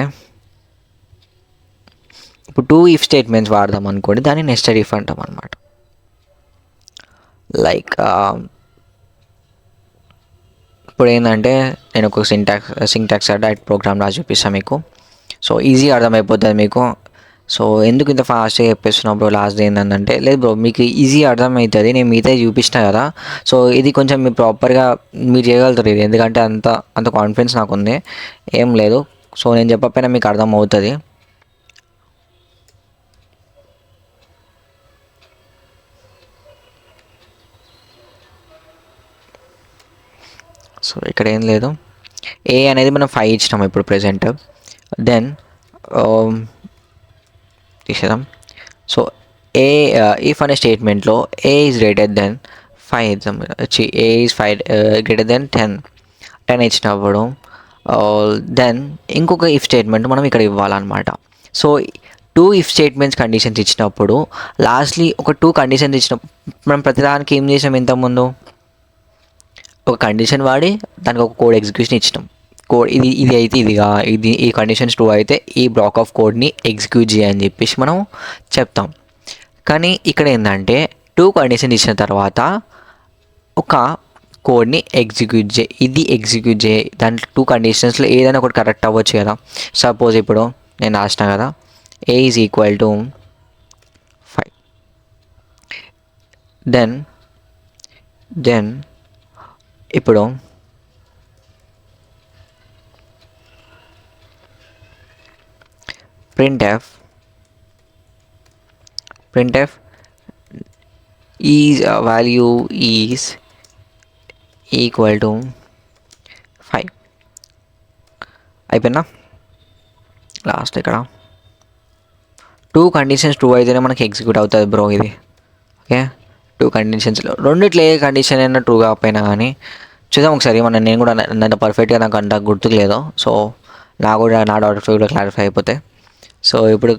ఇప్పుడు 2 ఇఫ్ స్టేట్మెంట్స్ వాడదాం అనుకోండి, దాన్ని నెస్టెడ్ ఇఫ్ అంటాం అనమాట. లైక్ ఇప్పుడు ఏంటంటే నేను ఒక సింటాక్స్ డైరెక్ట్ ప్రోగ్రామ్ రాసి చూపిస్తాను మీకు. సో ఈజీ అర్థమైపోతుంది మీకు. సో ఎందుకు ఇంత ఫాస్ట్గా చెప్పేస్తున్నావు బ్రో లాస్ట్ ఏంటంటే, లేదు బ్రో మీకు ఈజీ అర్థమవుతుంది, నేను మిగతా చూపిస్తా కదా. సో ఇది కొంచెం మీరు ప్రాపర్గా మీరు చేయగలుగుతారు ఇది, ఎందుకంటే అంత కాన్ఫిడెన్స్ నాకు ఉంది. ఏం లేదు, సో నేను చెప్పకపోయినా మీకు అర్థం అవుతుంది. సో ఇక్కడ ఏం లేదు, ఏ అనేది మనం 5 ఇచ్చినాం ఇప్పుడు ప్రెజెంట్. దెన్ తీసేద్దాం. సో ఏ ఇఫ్ అనే స్టేట్మెంట్లో A is greater than 5 A is 5 greater then 10 ఇచ్చినప్పుడు దెన్ ఇంకొక ఇఫ్ స్టేట్మెంట్ మనం ఇక్కడ ఇవ్వాలన్నమాట. సో 2 ఇఫ్ స్టేట్మెంట్స్ కండిషన్స్ ఇచ్చినప్పుడు లాస్ట్లీ ఒక 2 కండిషన్స్ ఇచ్చినప్పుడు మనం ప్రతిదానికి ఏం చేసాం, ఇంతకుముందు ఒక కండిషన్ వాడి దానికి ఒక కోడ్ ఎగ్జిక్యూషన్ ఇచ్చినాం. కోడ్ ఇది అయితే ఈ కండిషన్స్ 2 అయితే ఈ బ్లాక్ ఆఫ్ కోడ్ని ఎగ్జిక్యూట్ చేయని చెప్పేసి మనం చెప్తాం. కానీ ఇక్కడ ఏంటంటే 2 కండిషన్ ఇచ్చిన తర్వాత ఒక కోడ్ని ఎగ్జిక్యూట్ చేయి. దాంట్లో 2 కండిషన్స్లో ఏదైనా ఒకటి కరెక్ట్ అవ్వచ్చు కదా. సపోజ్ ఇప్పుడు నేను రాసిన కదా, ఏ ఈజ్ ఈక్వల్ టు 5. దెన్ ఇప్పుడు printf is value is equal to 5 అయిపోయిందా. లాస్ట్ ఇక్కడ 2 కండిషన్స్ ట్రూ అయితేనే మనకి ఎగ్జిక్యూట్ అవుతుంది బ్రో ఇది. ఓకే, 2 కండిషన్స్లో రెండిట్లో ఏ కండిషన్ అయినా ట్రూ కాకపోయినా కానీ చూద్దాం ఒకసారి. నేను కూడా అంత పర్ఫెక్ట్గా నాకు అంత గుర్తుకు లేదు. సో నా డౌట్ కూడా క్లారిఫై అయిపోతాయి. సో ఇప్పుడు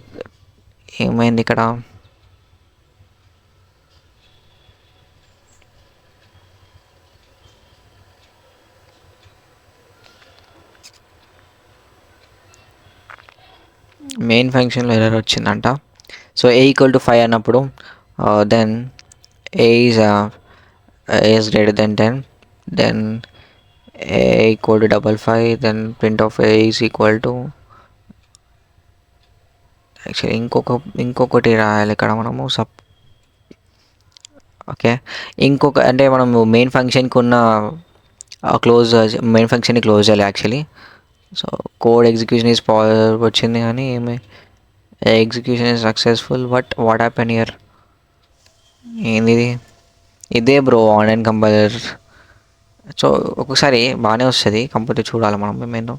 ఏమైంది ఇక్కడ, మెయిన్ ఫంక్షన్లో ఎర్రర్ వచ్చిందంట. సో ఏ ఈక్వల్ టు 5 అన్నప్పుడు then A is greater then 10, then A equal to 55, then print of A is equal to actually ఇంకొకటి రాయాలి ఇక్కడ మనము ఓకే ఇంకొక అంటే మనము మెయిన్ ఫంక్షన్కి ఉన్న మెయిన్ ఫంక్షన్ని క్లోజ్ చేయాలి actually. So code execution is వచ్చింది కానీ execution is successful. What happen here, ఏంది ఇది? ఇదే బ్రో ఆన్లైన్ కంపైలర్. సో ఒక్కొక్కసారి బాగానే వస్తుంది, కాకపోతే చూడాలి మనం ఏమైందో.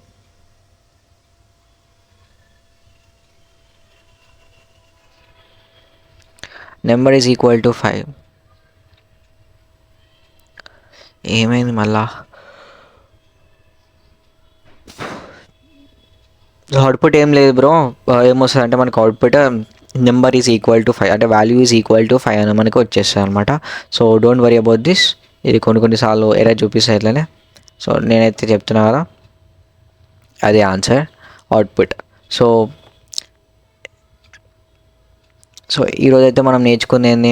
Number is equal to 5. ఏమైంది మళ్ళా? అవుట్పుట్ ఏం లేదు బ్రో. ఏమొస్తుంది అంటే మనకు output number is equal to 5 అంటే వాల్యూ ఈజ్ ఈక్వల్ టు 5 అని మనకి వచ్చేస్తుంది అనమాట. So don't worry about this. ఇది కొన్నిసార్లు ఎర్రర్ చూపిస్తాయి ఇట్లనే. సో నేనైతే చెప్తున్నా కదా, అదే ఆన్సర్ అవుట్పుట్. సో సో ఈరోజైతే మనం నేర్చుకునేది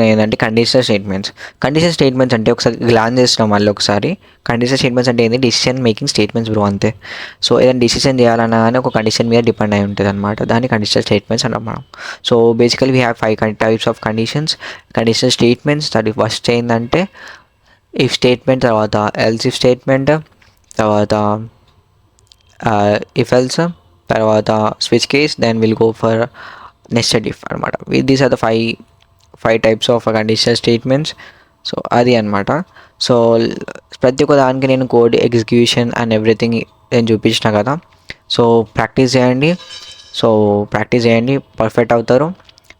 ఏంటంటే కండిషనల్ స్టేట్మెంట్స్. కండిషనల్ స్టేట్మెంట్స్ అంటే ఒకసారి గ్లాన్స్ చేస్తున్నాం మళ్ళీ ఒకసారి. కండిషనల్ స్టేట్మెంట్స్ అంటే ఏంటి? డిసిషన్ మేకింగ్ స్టేట్మెంట్స్ బ్రో, అంతే. సో ఏదైనా డిసిషన్ చేయాలన్నా కానీ ఒక కండిషన్ మీద డిపెండ్ అయి ఉంటుంది అనమాట. దాన్ని కండిషనల్ స్టేట్మెంట్స్ అంటాం మనం. So basically we have 5 types of conditional statements. అది ఫస్ట్ ఏంటంటే ఇఫ్ స్టేట్మెంట్, తర్వాత ఎల్స్ ఇఫ్ స్టేట్మెంట్, తర్వాత ఇఫ్ ఎల్స్, తర్వాత switch case, then will go for nested if అనమాట. These are the five types of conditional statements. So అది అనమాట. So ప్రతి ఒక్క దానికి నేను కోడ్ ఎగ్జిక్యూషన్ అండ్ ఎవ్రీథింగ్ నేను చూపించిన కదా. సో ప్రాక్టీస్ చేయండి, పర్ఫెక్ట్ అవుతారు.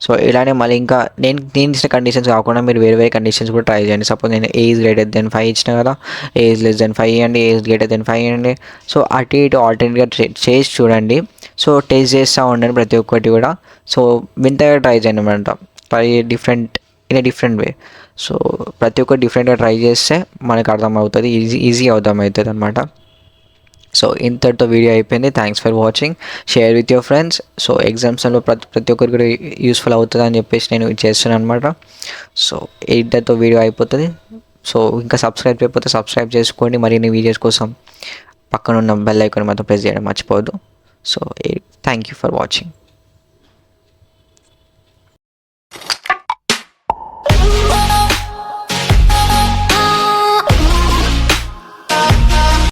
సో ఇలానే మళ్ళీ ఇంకా నేను ఇచ్చిన కండిషన్స్ కాకుండా మీరు వేరే కండిషన్స్ కూడా ట్రై చేయండి. సపోజ్ నేను ఏ ఈజ్ గ్రేటర్ దెన్ 5 ఇచ్చిన కదా, ఏ ఈజ్ లెస్ దెన్ 5 ఇవ్వండి, ఏ ఈజ్ గ్రేటర్ దెన్ 5 ఇవ్వండి. సో అటు ఇటు ఆల్టర్నేట్గా చేసి చూడండి. సో టెస్ట్ చేస్తూ ఉండండి ప్రతి ఒక్కటి కూడా. సో వింతగా ట్రై చేయండి అనమాట. Try in a different way. So ప్రతి ఒక్కటి డిఫరెంట్గా ట్రై చేస్తే మనకు అర్థమవుతుంది, ఈజీ అర్థమవుతుంది అనమాట. సో ఇంతటితో వీడియో అయిపోయింది. Thanks for watching. Share with your friends. So ఎగ్జామ్స్లో ప్రతి ఒక్కరికి కూడా యూస్ఫుల్ అవుతుంది అని చెప్పేసి నేను చేస్తున్నాను అనమాట. సో ఇంతటితో వీడియో అయిపోతుంది. సో ఇంకా సబ్స్క్రైబ్ చేయకపోతే సబ్స్క్రైబ్ చేసుకోండి. మరిన్ని వీడియోస్ కోసం పక్కన ఉన్న బెల్ ఐకాన్ మాత్రం ప్రెస్ చేయడం మర్చిపోవద్దు. So thank you for watching.